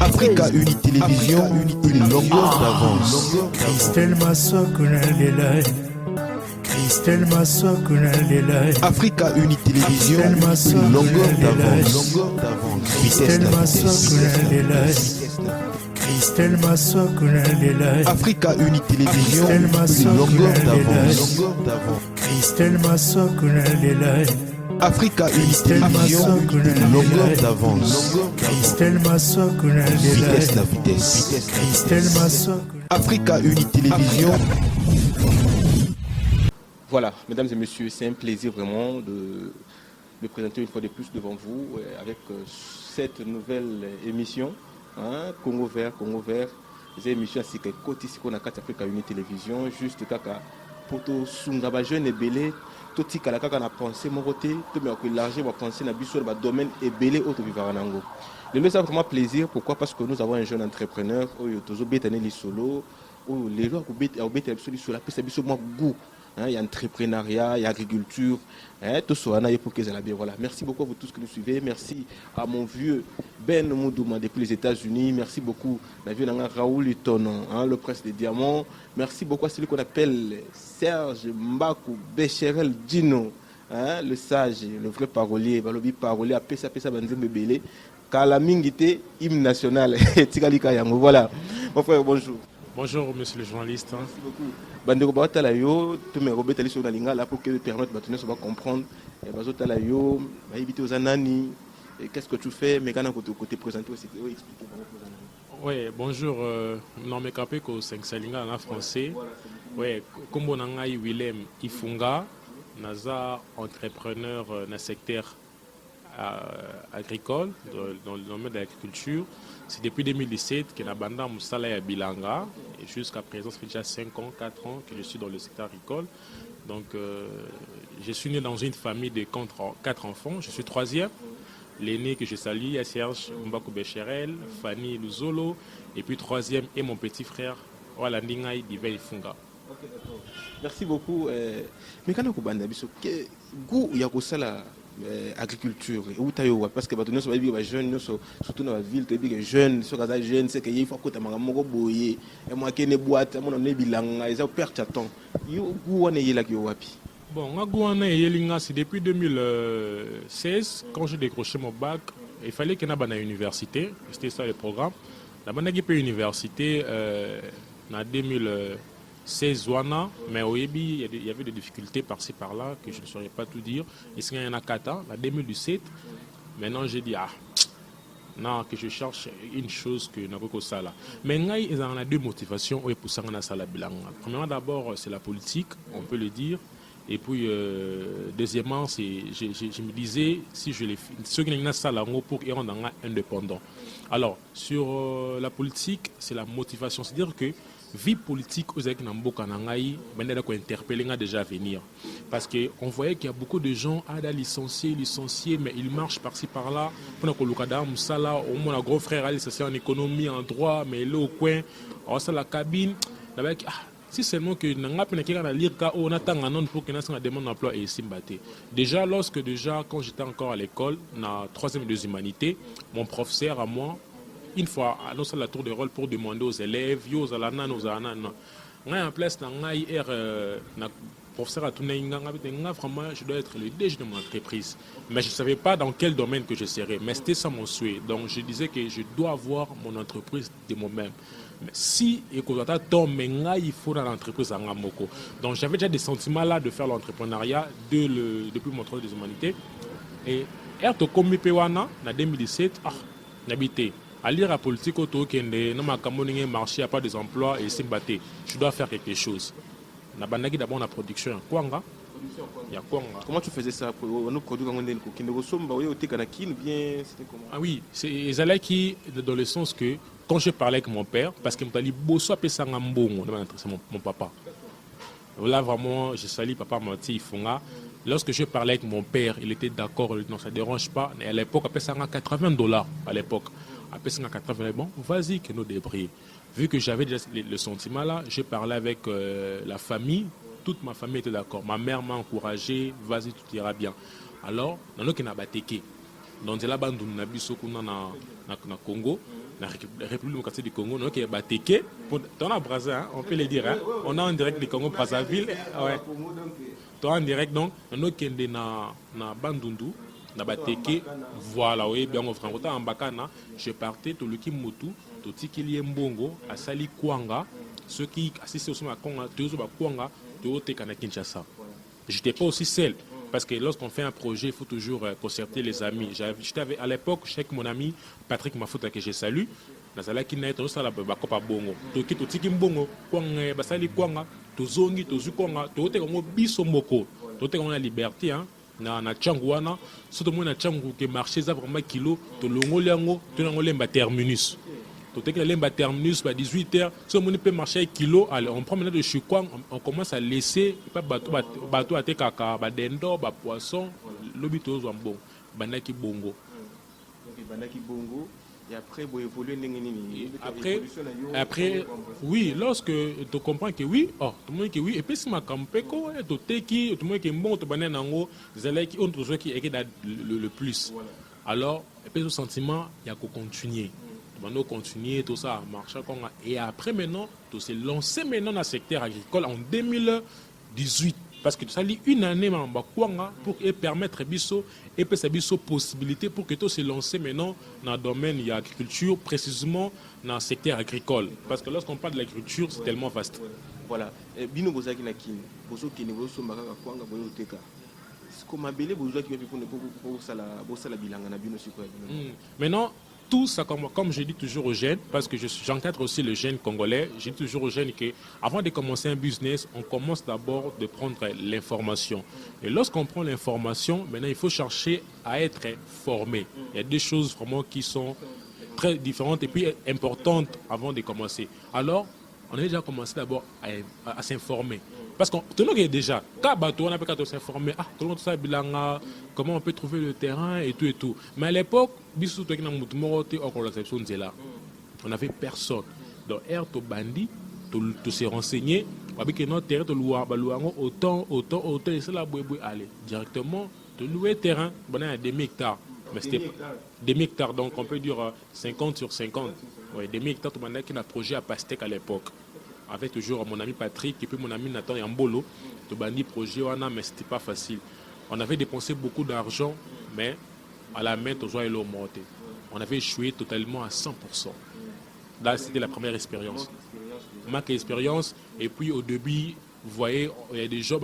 Africa Uni Télévision, une longueur d'avance. Christelle Massokuna Lelai. Christelle Massokuna Lelai. Africa Uni Télévision, une longueur d'avance. Christelle Massokuna Lelai. Christelle Massokuna Lelai. Africa Uni Télévision, une longueur d'avance. Christelle Massokuna Lelai. Africa Uni Télévision, une longueur d'avance. Christelle Massokuna Lelai. Vitesse la vitesse. Christelle Massokuna. Africa Uni Télévision. Voilà, mesdames et messieurs, c'est un plaisir vraiment de me présenter une fois de plus devant vous avec cette nouvelle émission, Congo Vert, les émissions ainsi que côté ici qu'on a quatre Africa Uni Télévision, juste kaka poto sungaba jeune et belé, toti kala kaka na pensée mon côté, tout mais que l'argent va penser na biso le domaine et belé auto vivaranango. Le lieu ça vraiment plaisir, pourquoi? Parce que nous avons un jeune entrepreneur, Tozo Betane Lisolo, les gens qui ont été sur la piste, ils ont goût. Il y a entrepreneuriat, il y a agriculture, tout ça, pour que ça bien. Voilà. Merci beaucoup à vous tous qui nous suivez. Merci à mon vieux Ben Moudouma depuis les États-Unis. Merci beaucoup à Raoul Itonon, le prince des diamants. Merci beaucoup à celui qu'on appelle Serge Mbakou Becherel Dino, le sage, le vrai parolier, le parolier, à Pessa Banzembe Belé. Kalamingité, hymne national. Voilà. Mon frère, bonjour. Bonjour, monsieur le journaliste. Merci beaucoup. Bandeko batala yo, tous mes robes tali sur la linga là pour que permettre bâtonner ça va comprendre. Et bazo tala yo, va éviter aux anani. Qu'est-ce que tu fais? Mais quand on côté présenté aussi, expliquer vraiment. Oui, bonjour. Non mais capé que 5 salinga en français. Oui, comme on a Willem Ifunga, naza entrepreneur dans le secteur agricole, dans le domaine de l'agriculture. C'est depuis 2017 que Nabanda Moussala est à Bilanga. Et jusqu'à présent, ça fait déjà 5 ans, 4 ans que je suis dans le secteur agricole. Donc, je suis né dans une famille de 4 enfants. Je suis troisième. L'aîné que je salue est Serge Mbakou Becherel, Fanny Luzolo. Et puis troisième est mon petit frère, Walandingaï Divel Funga. Merci beaucoup. Mais quand on a dit goût il y a aussi la agriculture parce que nous sommes jeunes surtout dans la ville les jeunes sont jeunes c'est qu'il faut que moko boye et moi qui ne boîte mon ne bilanga ils ont perdu temps yo goût on est là qui wapi. Bon goût on est yelinga c'est depuis 2016 quand j'ai décroché mon bac il fallait que na bana université c'était ça le programme la bana qui peut université en 2016 wana, mais au début il y avait des difficultés par-ci par-là que je ne saurais pas tout dire. Ici il y en a 4 ans, en 2017. Maintenant j'ai dit non que je cherche une chose que n'a pas ça là. Mais il y a deux motivations pour ça dans la bilanga. Premièrement d'abord c'est la politique, on peut le dire. Et puis deuxièmement je me disais si je les ceux qui n'ont ça là pour qu'ils rendent indépendants. Alors sur la politique c'est la motivation, c'est-à-dire que vie politique aux Namboka Nangaï, ben interpellé déjà à venir. Parce qu'on voyait qu'il y a beaucoup de gens licenciés, mais ils marchent par-ci par-là. Pour que Lukada Moussala, au moins un gros frère, licencié en économie, en droit, mais là au coin, on a la cabine. Si seulement que on attend un an pour que nous demande d'emploi et Simbaté. Déjà, quand j'étais encore à l'école, dans 3e des humanités, mon professeur à moi, une fois, annonce la tour de rôle pour demander aux élèves, en place, professeur a tourné vraiment, je dois être le DG de mon entreprise. Mais je ne savais pas dans quel domaine que je serais. Mais c'était ça mon souhait. Donc je disais que je dois avoir mon entreprise de moi-même. Mais si il faut dans l'entreprise à Ngamoko. Donc j'avais déjà des sentiments là de faire l'entrepreneuriat depuis mon travail des humanités. Et Ertokomi Pewana, en 2017, j'habitais. À lire la politique autour de n'a marché, il n'y a pas des emplois et c'est battu. Je dois faire quelque chose. D'abord la production. Comment tu faisais ça pour nous produire Ah oui, c'est qui dans le sens que quand je parlais avec mon père, parce qu'il m'a dit c'est mon papa. Là vraiment, je salue papa Mati Ifunga. Lorsque je parlais avec mon père, il était d'accord, non ça ne dérange pas. Et à l'époque, après ça $80 à l'époque. Après 180, bon, vas-y que nous débrouillons. Vu que j'avais déjà le sentiment là, je parlais avec la famille, toute ma famille était d'accord. Ma mère m'a encouragé, vas-y, tout ira bien. Alors, dans le Congo, dans le Congo, la République démocratique du Congo, donc Bateke, on a Brazza, hein, on peut le dire, hein, on a en direct du Congo Brazzaville, ouais. En direct donc, on a na Bandundu, na Bateke, voilà, oui, bien on franco en Bakana, je partais tout le Kimotu, tout Tikili Mbongo, à Sali Kwanga, ceux qui assistent aussi à Kwanga, tous au Kwanga, tout au Tekana Kinshasa. J'étais pas aussi seul. Parce que lorsqu'on fait un projet, il faut toujours concerter les amis. J'étais à l'époque, j'étais avec mon ami Patrick Mafuta, que je salue. Nazala qui n'a été la bakopa bongo. Toki to tiki mbongo, kwanga basali kwanga, to zongi to zukwanga, to te comme biso moko. To te comme la liberté hein. Na changuana, surtout moi na changu que marché ça vraiment kilo, to longoliango, to nangolemba terminus. To te que lemba terminus à 18h, si on peut marcher à kilo, allez, on prend maintenant de chukwang, on commence à laisser pas bateau à te kaka, badendo, ba poisson, l'obito bon, banaki bongo. Banaki bongo. Et après, vous évoluez après, oui, lorsque tu comprends que oui, tout le monde que oui, et puis si ma campeko, tout le monde qui est bon, tout le monde qui ont qui est le plus. Alors, et puis ce sentiment, il y a qu'à continuer. On continuer, tout ça marche. Et après, maintenant, tout s'est lancé maintenant dans le secteur agricole en 2018. Parce que ça lit une année pour permettre biso et puis ça biso possibilité pour que tout se lance maintenant dans le domaine de l'agriculture, précisément dans le secteur agricole. Parce que lorsqu'on parle de l'agriculture, c'est tellement vaste. Voilà. Bino bozaki na kini. Bozo kini bozo makaka kwanga boyo teka. Comme abelé bozo qui pour sala bilanga na bino sikoya. Maintenant tout ça, comme je dis toujours aux jeunes, parce que j'encadre aussi les jeunes congolais, je dis toujours aux jeunes qu'avant de commencer un business, on commence d'abord de prendre l'information. Et lorsqu'on prend l'information, maintenant il faut chercher à être formé. Il y a des choses vraiment qui sont très différentes et puis importantes avant de commencer. Alors, on a déjà commencé d'abord à s'informer. Parce que tout le monde est déjà, quand on a pu s'informer, tout le monde sait comment on peut trouver le terrain et tout et tout. Mais à l'époque, on n'avait personne. Donc, to bandi, to se renseigner, avec notre terrain, autant, et c'est là où aller. Directement, de louer terrain, on a des hectares. Mais c'était des hectares, donc on peut dire 50 sur 50. Ouais, des hectares, on a un projet à Pastèque à l'époque. Avec toujours mon ami Patrick et puis mon ami Nathan Yambolo, tout bandi projet, mais c'était pas facile. On avait dépensé beaucoup d'argent, mais à la main, on avait échoué totalement à 100%. Là, c'était la première expérience. Marque expérience, et puis au début, vous voyez, il y a des gens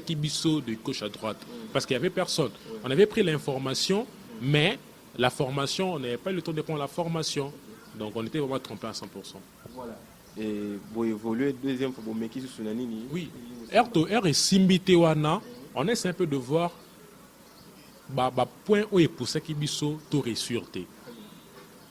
qui biso de gauche à droite. Parce qu'il n'y avait personne. On avait pris l'information, mais la formation, on n'avait pas eu le temps de prendre la formation. Donc on était vraiment trompé à 100%. Voilà. Et pour évoluer, deuxième fois, mais qui se nani. Oui. R et Simbite Wana, on essaie un peu de voir point où est pour ça qui biso tout sûreté.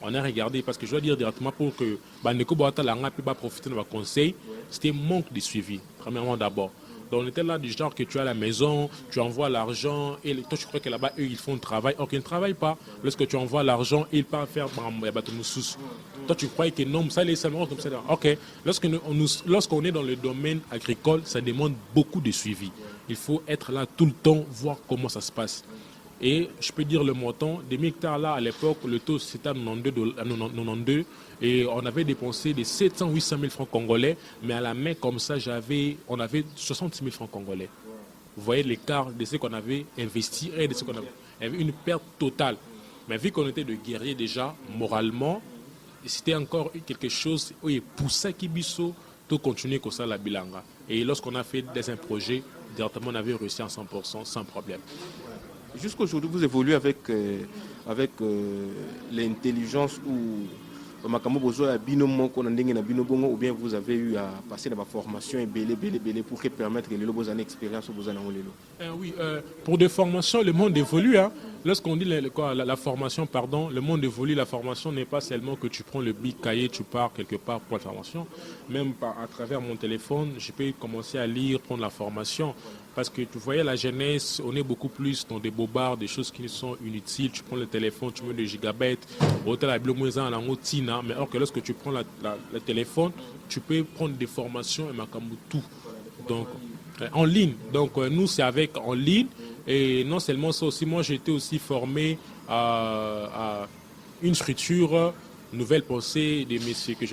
On a regardé parce que je dois dire directement pour que Neko Boata Langa puisse profiter de nos conseils, c'était manque de suivi, premièrement d'abord. Donc on était là du genre que tu as la maison, tu envoies l'argent et toi tu crois que là-bas eux ils font le travail, or qu'ils ne travaillent pas. Lorsque tu envoies l'argent, ils partent faire toi tu crois que non, ça les seulement comme ça. Ok, lorsqu'on est dans le domaine agricole, ça demande beaucoup de suivi. Il faut être là tout le temps, voir comment ça se passe. Et je peux dire le montant, des hectares là à l'époque, le taux c'était à 92 et on avait dépensé des 700-800 000 francs congolais, mais à la main comme ça, on avait 60 000 francs congolais. Vous voyez l'écart de ce qu'on avait investi et de ce qu'on avait. Il y avait une perte totale. Mais vu qu'on était de guerriers déjà, moralement, c'était encore quelque chose, oui, pour ça qui biso, tout continuer comme ça la bilanga. Et lorsqu'on a fait un projet, directement on avait réussi à 100% sans problème. Jusqu'aujourd'hui, vous évoluez avec l'intelligence ou ou bien vous avez eu à passer dans la formation et belé pour permettre que les beaux années d'expérience aux Oui, pour des formations, le monde évolue. Hein. Lorsqu'on dit la formation, pardon, le monde évolue. La formation n'est pas seulement que tu prends le big cahier, tu pars quelque part pour la formation. Même à travers mon téléphone, je peux commencer à lire, prendre la formation. Parce que tu voyais la jeunesse, on est beaucoup plus dans des bobards, des choses qui sont inutiles. Tu prends le téléphone, tu mets des gigabytes, mais alors que lorsque tu prends le téléphone, tu peux prendre des formations et tout. Donc, en ligne. Donc, nous, c'est avec en ligne. Et non seulement ça aussi, moi, j'ai été aussi formé à une structure nouvelle pensée de monsieur que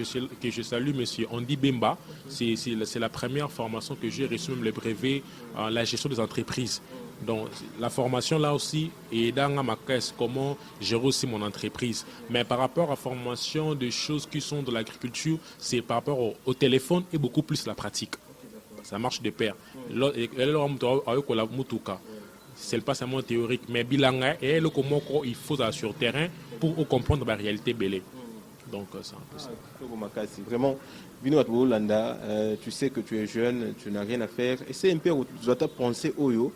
je salue, monsieur Andy Bemba. C'est la première formation que j'ai reçue, même le brevet en la gestion des entreprises. Donc la formation là aussi est dans ma caisse, comment gérer aussi mon entreprise. Mais par rapport à la formation des choses qui sont de l'agriculture, c'est par rapport au téléphone et beaucoup plus la pratique. Ça marche de pair. C'est pas seulement théorique, mais bilingue et le comment il faut ça sur le terrain pour comprendre la réalité belée. Donc c'est un peu ça. Vraiment, Bino Hollanda, tu sais que tu es jeune, tu n'as rien à faire. Et c'est un peu où tu dois penser au yo.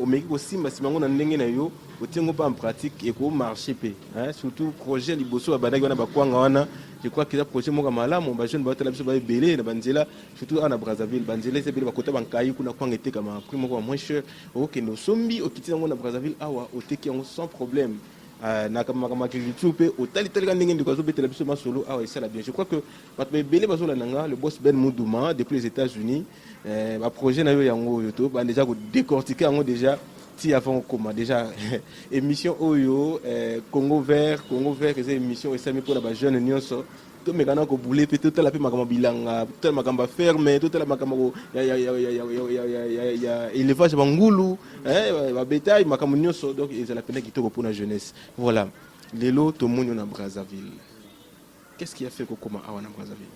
Au mec aussi, si on a un au pas en pratique et qu'au marché. Surtout projet Liboso à Badagana Bakwanga. Je crois que le projet Mogamala, mon jeune va être là, belé, la Banzela, surtout à Brazzaville. Banzela, c'est bien le côté bancaire, qu'on a quoi été comme un prix moins cher. Ok, nos zombies, au quitté à Brazzaville, au teki sans problème. Je crois que le boss Ben Moudouma depuis les États-Unis, le projet YouTube a déjà décortiqué déjà avant comment déjà émission Oyo Congo Vert c'est émission et ça pour la jeune nyonso to mekana ko boulé peut-être la pe makamba bilanga tout makamba ferme tout la makamba ya élevage bangulu ba bétail makamba nyonso donc ils la peine kitoko pour la jeunesse. Voilà lelo to monyo na Brazzaville, qu'est-ce qui a fait que comment à Brazzaville?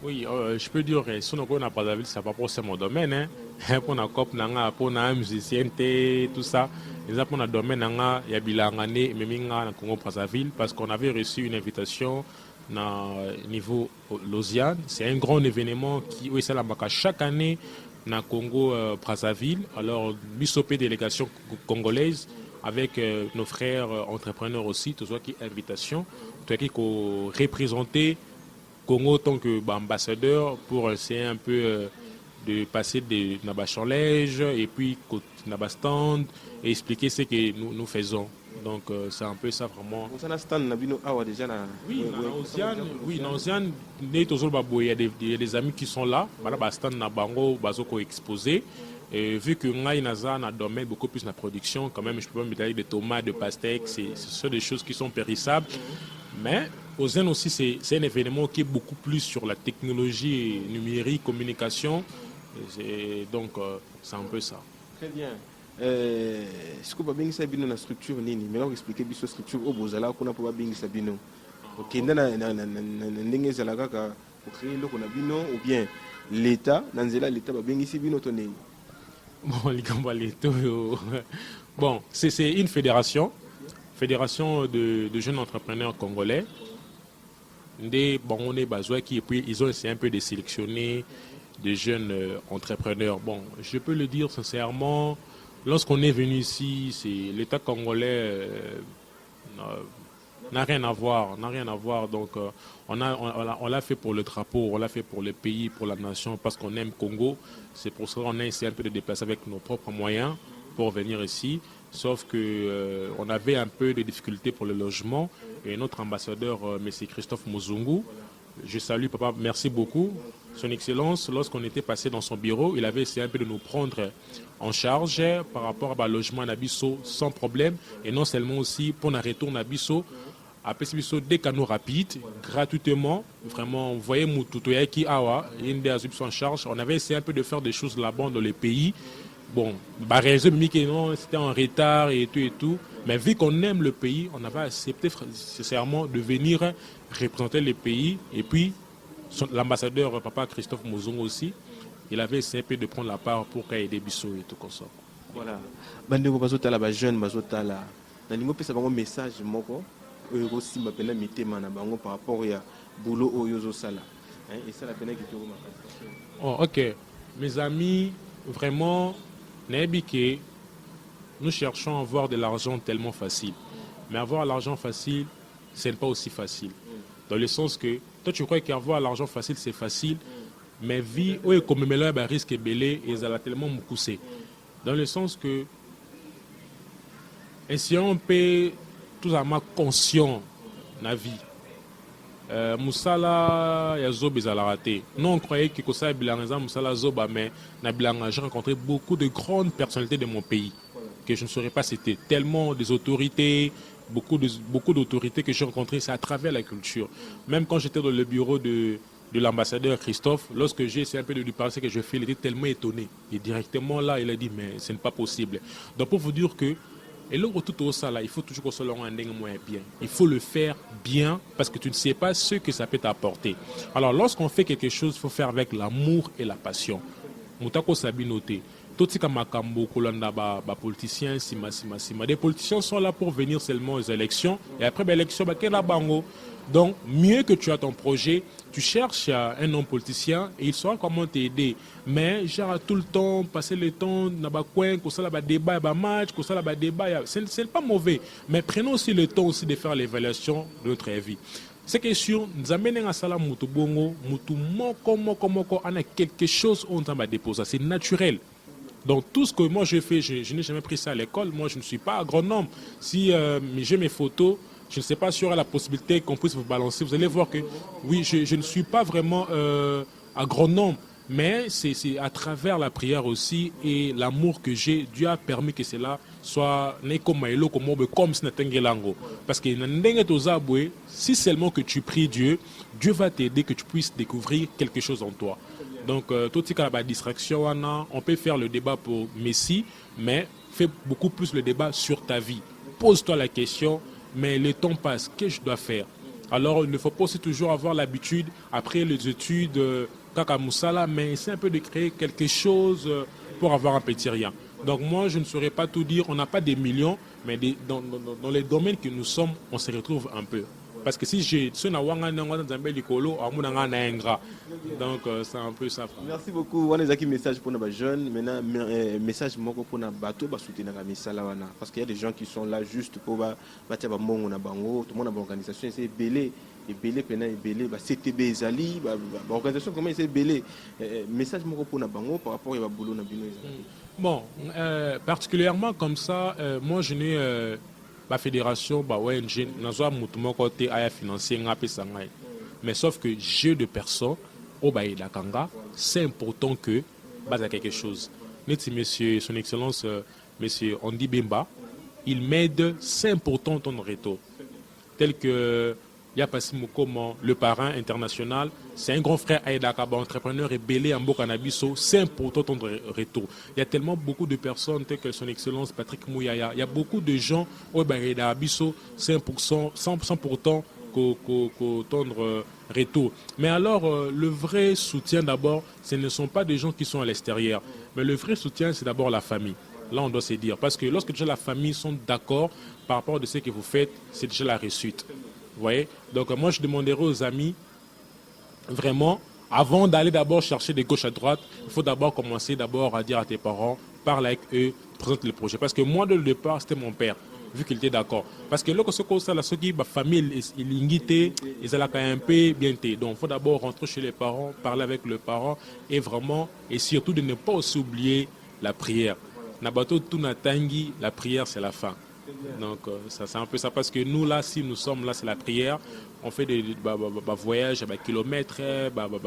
Oui, je peux dire que si on a Brazzaville, ça va pas mon domaine. Pour la cop, pour la musicienté, tout ça. Les pour le domaine, il y a bilangane, même en Congo Brazzaville, parce qu'on avait reçu une invitation au niveau Lausanne. C'est un grand événement qui est chaque année dans Congo Brazzaville. Alors, bisopé délégation congolaise avec nos frères entrepreneurs aussi, tout ça qui invitation, tout ça qui représenté Congo en tant qu'ambassadeur pour essayer un peu de passer de Nabachanlège et puis Naba stand et expliquer ce que nous faisons. Donc c'est un peu ça vraiment. Oui, dans Oziane, il y a des amis qui sont là, stand Nabango, Bazoko exposé. Et vu que nous avons un domaine beaucoup plus de la production, quand même, je peux me dire des tomates, des pastèques, ce sont des choses qui sont périssables. Mais Oziane aussi, c'est un événement qui est beaucoup plus sur la technologie numérique, communication. Donc, c'est un peu ça. Très bien. Est-ce que vous avez une structure nini? Mais là, vous expliquez la structure au Bozala, qu'on a pas bien sabino. Ok, ou bien l'État, l'État va bien ici bino toné. Bon, c'est une fédération de jeunes entrepreneurs congolais. On est besoin qui puis ils ont essayé un peu de sélectionner des jeunes entrepreneurs. Bon, je peux le dire sincèrement, lorsqu'on est venu ici, l'État congolais n'a rien à voir. Donc, on l'a fait pour le drapeau, on l'a fait pour le pays, pour la nation, parce qu'on aime Congo. C'est pour ça qu'on a essayé un peu de déplacer avec nos propres moyens pour venir ici. Sauf qu'on avait un peu de difficultés pour le logement. Et notre ambassadeur, M. Christophe Muzungu, je salue papa, merci beaucoup. Son Excellence, lorsqu'on était passé dans son bureau, il avait essayé un peu de nous prendre en charge par rapport à logement à Nabiso sans problème. Et non seulement aussi pour un retour à Nabiso, après des canaux rapides, gratuitement. Vraiment, vous voyez, Moutoutouya qui awa, une des en charge. On avait essayé un peu de faire des choses là-bas dans le pays. Bon, c'était en retard et tout. Mais vu qu'on aime le pays, on avait accepté sincèrement de venir représenter le pays. Et puis, l'ambassadeur, papa Christophe Mozongo aussi, il avait essayé de prendre la part pour qu'il y ait des bisous et tout comme ça. Voilà. Bandeko bazotala ba jeune bazotala. Na lingo pesa bango message moko aussi mapena mitema na bango par rapport ya boulot oyo zo sala. Et ça la pena qui te remarque. Oh, OK. Mes amis, vraiment Nebike, nous cherchons à avoir de l'argent tellement facile. Mais avoir l'argent facile, ce n'est pas aussi facile. Dans le sens que, toi tu crois qu'avoir l'argent facile, c'est facile, mais vie, oui, comme me là, risque est belé, et ça a tellement me pousser. Dans le sens que, et si on peut tout à fait conscient dans la vie, Moussala ya zob ezala raté. Non, on croyait que ça bilanga Moussala zoba, mais na bilanga j'ai rencontré beaucoup de grandes personnalités de mon pays que je ne saurais pas citer. Tellement des autorités, beaucoup d'autorités que j'ai rencontrées, c'est à travers la culture. Même quand j'étais dans le bureau de l'ambassadeur Christophe, lorsque j'ai essayé un peu de lui parler ce que je fais, il était tellement étonné. Et directement là, il a dit, mais ce n'est pas possible. Donc pour vous dire que, et là, tout ça, là, il faut toujours que ce soit bien. Il faut le faire bien parce que tu ne sais pas ce que ça peut t'apporter. Alors lorsqu'on fait quelque chose, il faut faire avec l'amour et la passion. Moutako Sabinoté. Tout ce politiciens, des politiciens sont là pour venir seulement aux élections. Et après l'élection, bango. Donc, mieux que tu as ton projet, tu cherches un homme politicien et il saura comment t'aider. Mais, genre, tout le temps, passer le temps, débat, match, ce n'est pas mauvais. Mais prenons aussi le temps aussi de faire l'évaluation de notre vie. C'est que sûr, nous amenons à Salam Moutubongo, Moutou on a quelque chose on va déposer. C'est naturel. Donc tout ce que moi je fais, je n'ai jamais pris ça à l'école. Moi je ne suis pas agronome. Si j'ai mes photos, je ne sais pas s'il y aura la possibilité qu'on puisse vous balancer. Vous allez voir que oui, je ne suis pas vraiment agronome. Mais c'est à travers la prière aussi et l'amour que j'ai, Dieu a permis que cela soit comme parce que si seulement que tu pries Dieu, Dieu va t'aider que tu puisses découvrir quelque chose en toi. Donc, tout ce qui est la distraction, on peut faire le débat pour Messi, mais fais beaucoup plus le débat sur ta vie. Pose-toi la question, mais le temps passe, qu'est-ce que je dois faire? Alors, il ne faut pas aussi toujours avoir l'habitude, après les études, Kakamoussala, mais essayer un peu de créer quelque chose pour avoir un petit rien. Donc, moi, je ne saurais pas tout dire, on n'a pas des millions, mais dans les domaines que nous sommes, on se retrouve un peu. Parce que si j'ai donc c'est un peu ça. Merci beaucoup. On a un message pour nos jeunes. Maintenant, message pour nos bateaux soutenir la misala parce qu'il y a des gens qui sont là juste pour bâtir un monde na bango. Tout le monde a une organisation, c'est belé et belé pena et belé. CTB Zali, organisation comment c'est belé. Message pour nos bango par rapport à boulot na bino. Bon, particulièrement comme ça, moi je n'ai la fédération, ONG, côté financier, mais sauf que jeu de personnes, c'est important que y a quelque chose. Monsieur, son Excellence, Monsieur Andy Bemba, il m'aide, c'est important ton retour. Tel que Yapassi Moukoman, le parrain international, c'est un grand frère Aïdakaba, entrepreneur et belé en Bokanabiso, c'est important ton retour. Il y a tellement beaucoup de personnes, telles que son Excellence Patrick Mouyaya, il y a beaucoup de gens au Aïdakabiso, 100% ton retour. Mais alors, le vrai soutien d'abord, ce ne sont pas des gens qui sont à l'extérieur, mais le vrai soutien, c'est d'abord la famille. Là, on doit se dire, parce que lorsque déjà la famille sont d'accord par rapport à ce que vous faites, c'est déjà la réussite. Vous voyez? Donc moi je demanderai aux amis, vraiment, avant d'aller d'abord chercher de gauche à droite, il faut d'abord commencer à dire à tes parents, parle avec eux, présente le projet. Parce que moi, dès le départ, c'était mon père, vu qu'il était d'accord. Parce que lorsque la famille, il ils allaient un peu bien. Donc il faut d'abord rentrer chez les parents, parler avec le parent et vraiment, et surtout de ne pas aussi oublier la prière. Nabato Tunatangi, la prière c'est la fin. Donc ça c'est un peu ça parce que nous là si nous sommes là c'est la prière, on fait des voyages à kilomètres,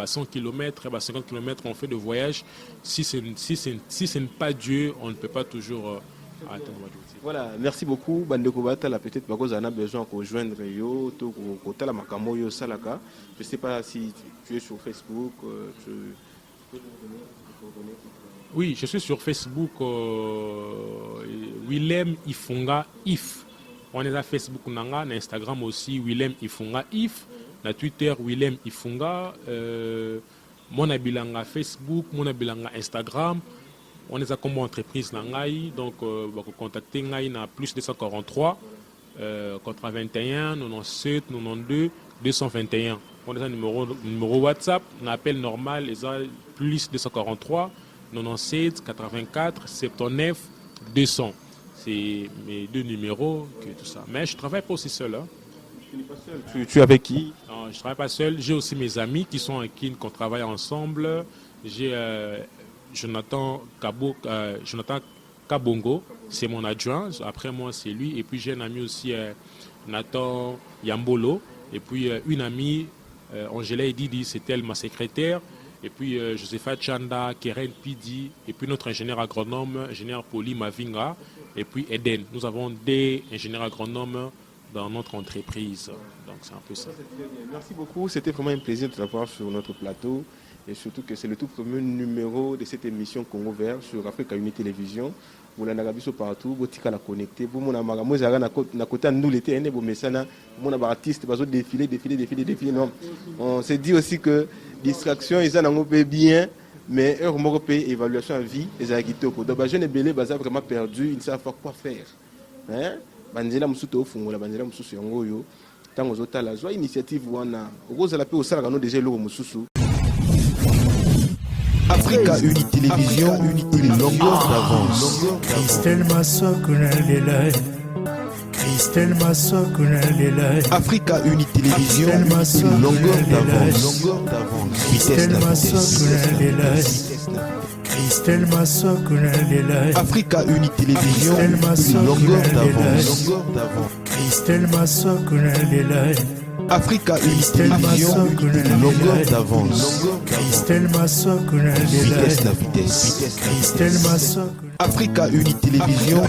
100 km, 50 km, on fait des voyages. Si ce n'est pas Dieu, on ne peut pas toujours atteindre. Voilà, merci beaucoup Bandeko Batala, peut-être parce qu'on a besoin de rejoindre yo, la Makamo yo Salaka. Je sais pas si tu es sur Facebook, Oui, je suis sur Facebook, Willem Ifunga If. On est à Facebook, na Instagram aussi, Willem Ifunga If. Na Twitter, Willem Ifunga. Mon abilanga Facebook, mon abilanga Instagram. On est à comme entreprise nangai, donc vous contacter ngai na plus 243 81 97 92 221. On est un numéro WhatsApp, un appel normal, les plus 243 97 84 79 200. C'est mes deux numéros que tout ça. Mais je travaille pas aussi seul. Hein. Tu es avec qui? Non, je travaille pas seul. J'ai aussi mes amis qui sont avec qui qu'on travaille ensemble. J'ai Jonathan Kabongo, c'est mon adjoint. Après moi, c'est lui. Et puis j'ai un ami aussi, Nathan Yambolo. Et puis une amie, Angela Edidi, c'est elle ma secrétaire. Et puis Josepha Chanda, Keren Pidi. Et puis notre ingénieur agronome, ingénieur Poli Mavinga. Et puis Eden. Nous avons des ingénieurs agronomes dans notre entreprise. Donc c'est un peu ça. Merci beaucoup, c'était vraiment un plaisir de t'avoir sur notre plateau et surtout que c'est le tout premier numéro de cette émission Congo Vert sur Africa Uni Télévision. Vous l'avez vu partout, vous êtes connecté, vous mon amaga, moi j'ai na côté nous l'été, vous mais ça na mon artiste, bazo défiler. Non, on s'est dit aussi que distraction ils en ont bien, mais heureusement que évaluation à vie, ils ont quitté au donc jeune belé baza vraiment perdu, ils ne savent pas quoi faire. Hein? Banzela musuto fungola banzela mususu yango yo. Tant aux autres, la joie initiative wana rose la paix au salon déjà le mususu. Africa Uni Télévision, une longueur d'avance. Christelle Massokuna Lelai. Christelle Massokuna Lelai. Africa Uni Télévision, une longueur d'avance. Christelle Massokuna Lelai. Christelle Massokuna Lelai. Africa Uni Télévision, une longueur d'avance. Christelle Massokuna Lelai. Africa Uni Télévision, une longueur d'avance. Christelle Massokuna Lelai. Vitesse la vitesse. Christelle Massokuna. Africa Uni Télévision.